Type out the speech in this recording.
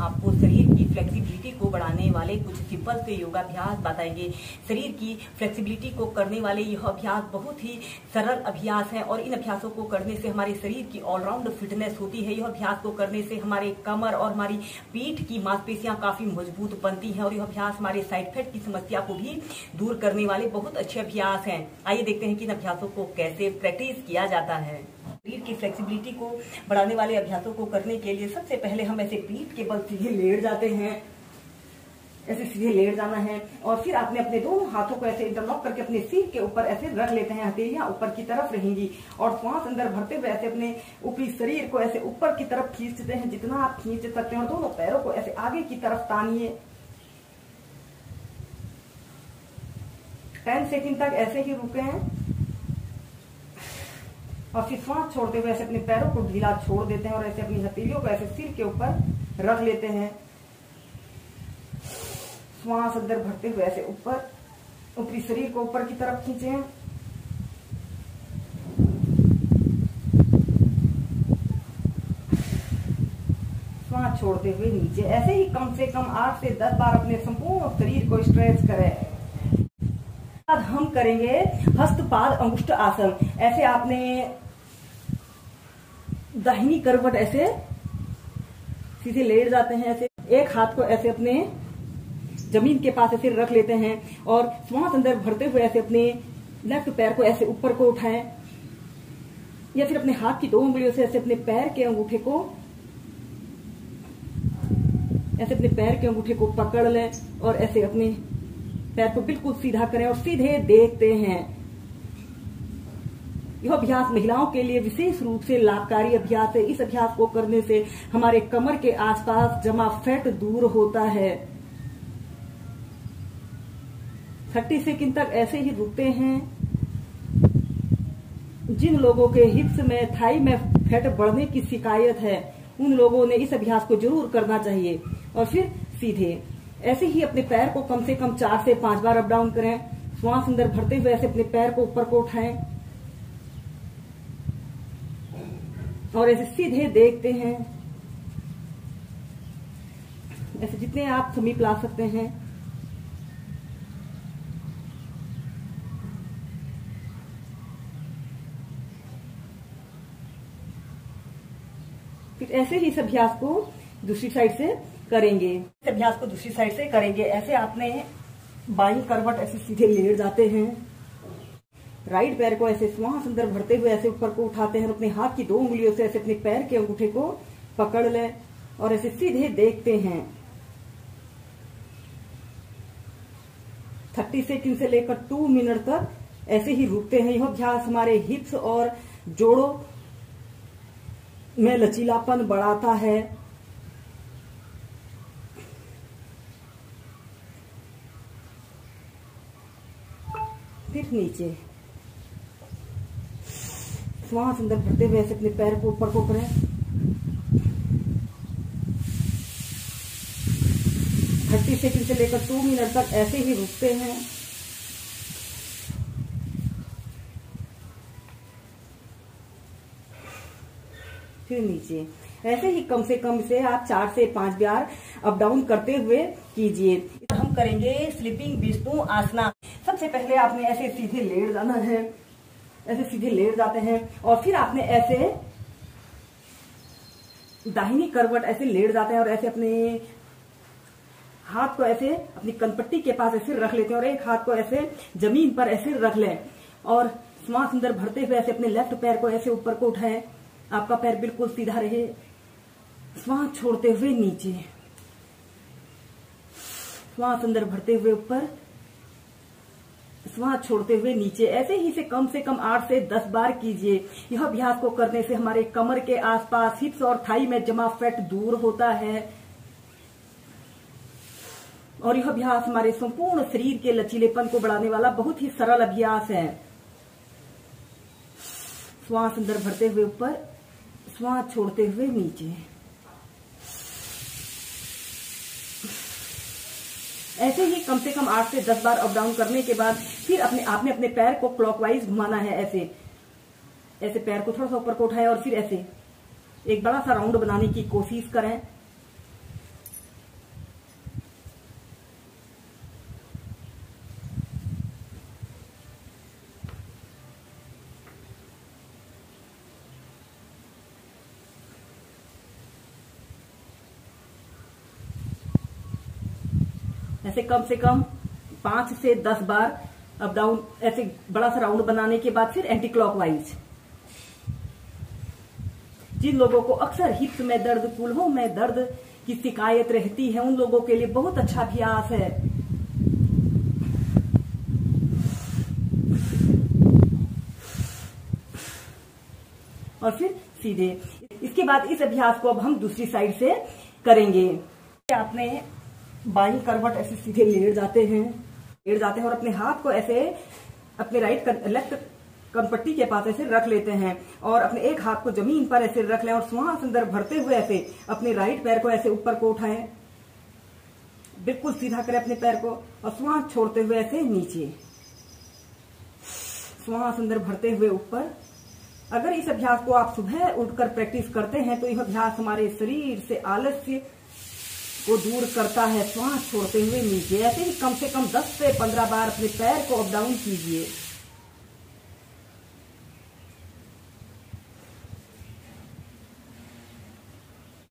आपको शरीर की फ्लेक्सिबिलिटी को बढ़ाने वाले कुछ सिंपल से योगाभ्यास बताएंगे। शरीर की फ्लेक्सिबिलिटी को करने वाले यह अभ्यास बहुत ही सरल अभ्यास है और इन अभ्यासों को करने से हमारे शरीर की ऑलराउंड फिटनेस होती है। यह अभ्यास को करने से हमारे कमर और हमारी पीठ की मांसपेशियां काफी मजबूत बनती हैं और यह अभ्यास हमारे साइड इफेक्ट की समस्या को भी दूर करने वाले बहुत अच्छे अभ्यास हैं। आइए देखते हैं कि इन अभ्यासों को कैसे प्रैक्टिस किया जाता है। शरीर की फ्लेक्सिबिलिटी को बढ़ाने वाले अभ्यासों को करने के लिए सबसे पहले हम ऐसे पीठ के बल सीधे लेट जाते हैं। ऐसे सीधे लेट जाना है और फिर आपने अपने दोनों हाथों को ऐसे इंटरलॉक करके अपने सिर के ऊपर ऐसे रख लेते हैं। हथेलियां ऊपर की तरफ रहेंगी और श्वास अंदर भरते हुए ऐसे अपने ऊपरी शरीर को ऐसे ऊपर की तरफ खींचते हैं जितना आप खींच सकते हैं और दोनों पैरों को ऐसे आगे की तरफ तानिए। 10 सेकंड तक ऐसे ही रुके हैं और फिर श्वास छोड़ते हुए ऐसे अपने पैरों को ढीला छोड़ देते हैं और ऐसे अपनी हथेलियों को ऐसे सिर के ऊपर रख लेते हैं। श्वास अंदर भरते हुए ऐसे ऊपर ऊपरी शरीर को ऊपर की तरफ खींचे। श्वास छोड़ते हुए नीचे। ऐसे ही कम से कम 8 से 10 बार अपने संपूर्ण शरीर को स्ट्रेच करें। आज हम करेंगे हस्तपाद अंगुष्ठ आसन। ऐसे आपने दाहिनी करवट ऐसे सीधे लेट जाते हैं। ऐसे एक हाथ को ऐसे अपने जमीन के पास ऐसे रख लेते हैं और श्वास अंदर भरते हुए ऐसे अपने लेफ्ट पैर को ऐसे ऊपर को उठाएं या फिर अपने हाथ की 2 उंगलियों से ऐसे अपने पैर के अंगूठे को पकड़ लें और ऐसे अपने पैर को बिल्कुल सीधा करें और सीधे देखते हैं। यह अभ्यास महिलाओं के लिए विशेष रूप से लाभकारी अभ्यास है। इस अभ्यास को करने से हमारे कमर के आसपास जमा फैट दूर होता है। 30 सेकंड तक ऐसे ही रुकते हैं। जिन लोगों के हिप्स में, थाई में फैट बढ़ने की शिकायत है उन लोगों ने इस अभ्यास को जरूर करना चाहिए। और फिर सीधे ऐसे ही अपने पैर को कम से कम 4 से 5 बार अप डाउन करें। श्वास अंदर भरते हुए ऐसे अपने पैर को ऊपर को उठाएं और ऐसे सीधे देखते हैं। ऐसे जितने आप समीप ला सकते हैं। फिर ऐसे ही इस अभ्यास को दूसरी साइड से करेंगे। इस अभ्यास को दूसरी साइड से करेंगे। ऐसे आपने बाईं करवट ऐसे सीधे लेट जाते हैं। राइट पैर को ऐसे श्वास अंदर भरते हुए ऐसे ऊपर को उठाते हैं और अपने हाथ की 2 उंगलियों से ऐसे अपने पैर के अंगूठे को पकड़ लें और ऐसे सीधे देखते हैं। 30 सेकंड से लेकर 2 मिनट तक ऐसे ही रुकते हैं। यह अभ्यास हमारे हिप्स और जोड़ों में लचीलापन बढ़ाता है। फिर नीचे श्वास अंदर भरते हुए ऐसे अपने पैर को ऊपर को करें। 30 सेकंड से लेकर 2 मिनट तक ऐसे ही रुकते हैं। फिर नीचे ऐसे ही कम से कम इसे आप 4 से 5 बार अप डाउन करते हुए कीजिए। हम करेंगे स्लीपिंग विष्णु आसना। सबसे पहले आपने ऐसे सीधे लेट जाना है। ऐसे सीधे लेट जाते हैं और फिर आपने ऐसे दाहिनी करवट ऐसे लेट जाते हैं और ऐसे अपने हाथ को ऐसे अपनी कनपट्टी के पास ऐसे रख लेते हैं और एक हाथ को ऐसे जमीन पर ऐसे रख लें और श्वास अंदर भरते हुए ऐसे अपने लेफ्ट पैर को ऐसे ऊपर को उठाएं। आपका पैर बिल्कुल सीधा रहे। श्वास छोड़ते हुए नीचे। श्वास अंदर भरते हुए ऊपर, श्वास छोड़ते हुए नीचे। ऐसे ही से कम 8 से 10 बार कीजिए। यह अभ्यास को करने से हमारे कमर के आसपास, हिप्स और थाई में जमा फैट दूर होता है और यह अभ्यास हमारे संपूर्ण शरीर के लचीलेपन को बढ़ाने वाला बहुत ही सरल अभ्यास है। श्वास अंदर भरते हुए ऊपर, श्वास छोड़ते हुए नीचे। ऐसे ही कम से कम 8 से 10 बार अप डाउन करने के बाद फिर आपने अपने पैर को क्लॉकवाइज घुमाना है। ऐसे पैर को थोड़ा सा ऊपर को उठाएं और फिर ऐसे एक बड़ा सा राउंड बनाने की कोशिश करें। ऐसे कम से कम 5 से 10 बार अप डाउन, ऐसे बड़ा सा राउंड बनाने के बाद फिर एंटी क्लॉकवाइज। जिन लोगों को अक्सर हिप्स में दर्द, कूल्हों में दर्द की शिकायत रहती है, उन लोगों के लिए बहुत अच्छा अभ्यास है। और फिर सीधे। इसके बाद इस अभ्यास को अब हम दूसरी साइड से करेंगे। आपने बाईं करवट ऐसे सीधे लेट जाते हैं और अपने हाथ को ऐसे अपने लेफ्ट कनपट्टी के पास ऐसे रख लेते हैं और अपने एक हाथ को जमीन पर ऐसे रख लें और श्वास अंदर भरते हुए ऐसे अपने राइट पैर को ऐसे ऊपर को उठाएं, बिल्कुल सीधा करें अपने पैर को और श्वास छोड़ते हुए ऐसे नीचे, श्वास अंदर भरते हुए ऊपर। अगर इस अभ्यास को आप सुबह उठकर प्रैक्टिस करते हैं तो यह अभ्यास हमारे शरीर से आलस्य को दूर करता है। श्वास छोड़ते हुए नीचे, ऐसे ही कम से कम 10 से 15 बार अपने पैर को अप डाउन कीजिए।